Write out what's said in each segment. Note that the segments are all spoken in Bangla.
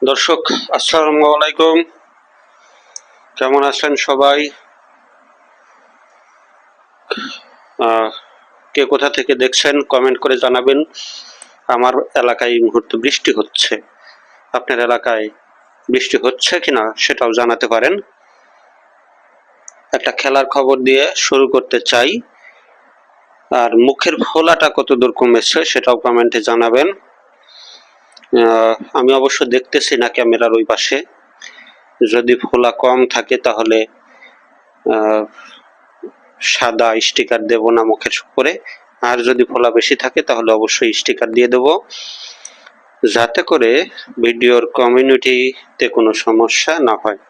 দর্শক আসসালামু আলাইকুম, কেমন আছেন সবাই? কে কোথা থেকে দেখছেন কমেন্ট করে জানাবেন। আমার এলাকায় এই মুহূর্তে বৃষ্টি হচ্ছে, আপনার এলাকায় বৃষ্টি হচ্ছে কিনা সেটাও জানাতে পারেন। একটা খেলার খবর দিয়ে শুরু করতে চাই, আর মুখের ফোলাটা কতদূর কমেছে সেটাও কমেন্টে জানাবেন। আমি অবশ্য দেখতেছি না ক্যামেরার ওই পাশে, যদি ফোলা কম থাকে তাহলে সাদা স্টিকার দেব না মুখের উপরে, আর যদি ফোলা বেশি থাকে তাহলে অবশ্যই স্টিকার দিয়ে দেব, যাতে করে ভিডিওর কমিউনিটিতে কোনো সমস্যা না হয়।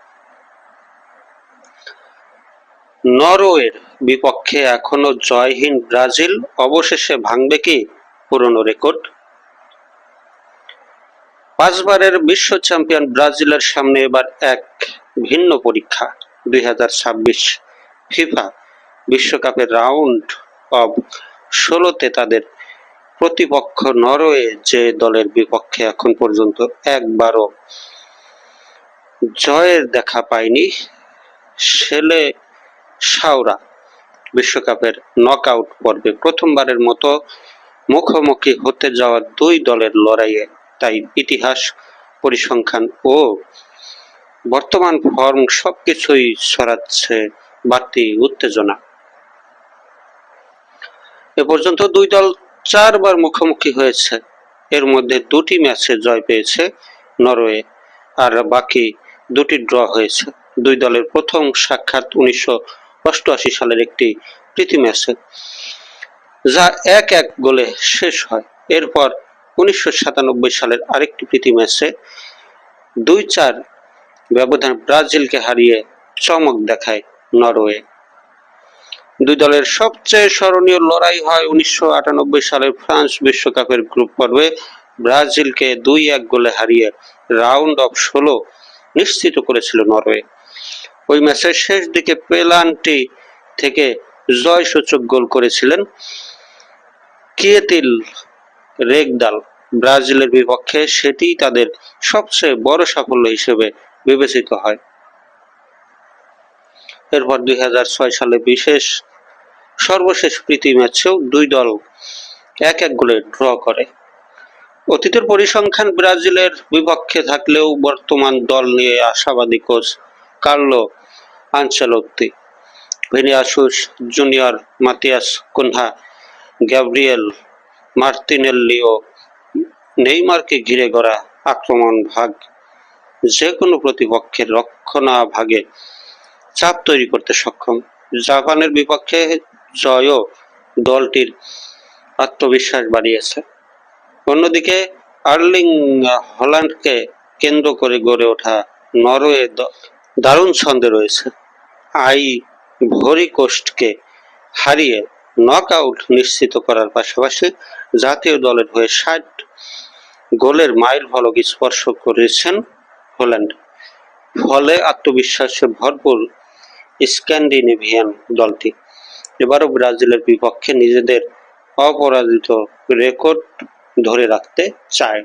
নরওয়ের বিপক্ষে এখনো জয়হীন ব্রাজিল অবশেষে ভাঙবে কি পুরনো রেকর্ড? 5 বারের বিশ্ব চ্যাম্পিয়ন ব্রাজিলের সামনে এবার এক ভিন্ন পরীক্ষা। 2026 ফিফা বিশ্বকাপের রাউন্ড অফ 16তে তাদের প্রতিপক্ষ নরওয়ে, যে দলের বিপক্ষে এখন পর্যন্ত একবারও জয়ের দেখা পায়নি, সেলে সাওরা বিশ্বকাপের নকআউট পর্বে প্রথমবারের মতো মুখোমুখি হতে যাওয়া দুই দলের লড়াইয়ে তাই ইতিহাস, পরিসংখ্যান ও বর্তমান ফর্ম সবকিছুই ছড়াচ্ছে বাড়তি উত্তেজনা। এ পর্যন্ত দুই দল 4 বার মুখোমুখি হয়েছে, এর মধ্যে 2টি ম্যাচে জয় পেয়েছে নরওয়ে, আর বাকি 2টি ড্র হয়েছে। দুই দলের প্রথম সাক্ষাৎ 1988 সালের একটি প্রীতি ম্যাচে, যা 1-1 গোলে শেষ হয়। এরপর 1997 সালের আরেকটি প্রীতি ম্যাচে 2-4 ব্যবধান ব্রাজিলকে হারিয়ে চমক দেখায় নরওয়ে। দুই দলের সবচেয়ে স্মরণীয় লড়াই হয় 1998 সালের ফ্রান্স বিশ্বকাপের গ্রুপ পর্বে ব্রাজিলকে 2-1 গোলে হারিয়ে রাউন্ড অফ 16 নিশ্চিত করেছিল নরওয়ে। ওই ম্যাচের শেষ দিকে পেনাল্টি থেকে জয়সূচক গোল করেছিলেন কিয়েতিল রেগদাল ব্রাজিলের বিপক্ষে, সেটিই তাদের সবচেয়ে বড় সাফল্য হিসেবে বিবেচিত হয়। এরপর 2006 সালে সর্বশেষ প্রীতি ম্যাচেও দুই দল 1-1 গোলে ড্র করে। অতীতের পরিসংখ্যান ব্রাজিলের বিপক্ষে থাকলেও বর্তমান দল নিয়ে আশাবাদী coach Carlo Ancelotti, Vinicius Junior, Matheus Cunha, Gabriel Martinelli ও নেইমারকে ঘিরে গড়া আক্রমণ ভাগ যে কোনো প্রতিপক্ষের রক্ষণাভাগে চাপ তৈরি করতে সক্ষম। জাপানের বিপক্ষে জয়ও দলটির আত্মবিশ্বাস বাড়িয়েছে। অন্যদিকে আর্লিং হল্যান্ডকে কেন্দ্র করে গড়ে ওঠা নরওয়ে দারুণ ছন্দে রয়েছে। আইভরি কোস্টকে হারিয়ে নকআউট নিশ্চিত করার পাশাপাশি জাতীয় দলের হয়ে 60 গোলের মাইল ফলক স্পর্শ করেছেন হল্যান্ড। ফলে আত্মবিশ্বাসে ভরপুর স্ক্যান্ডিনেভিয়ান দলটি এবারও ব্রাজিলের বিপক্ষে নিজেদের অপরাজিত রেকর্ড ধরে রাখতে চায়।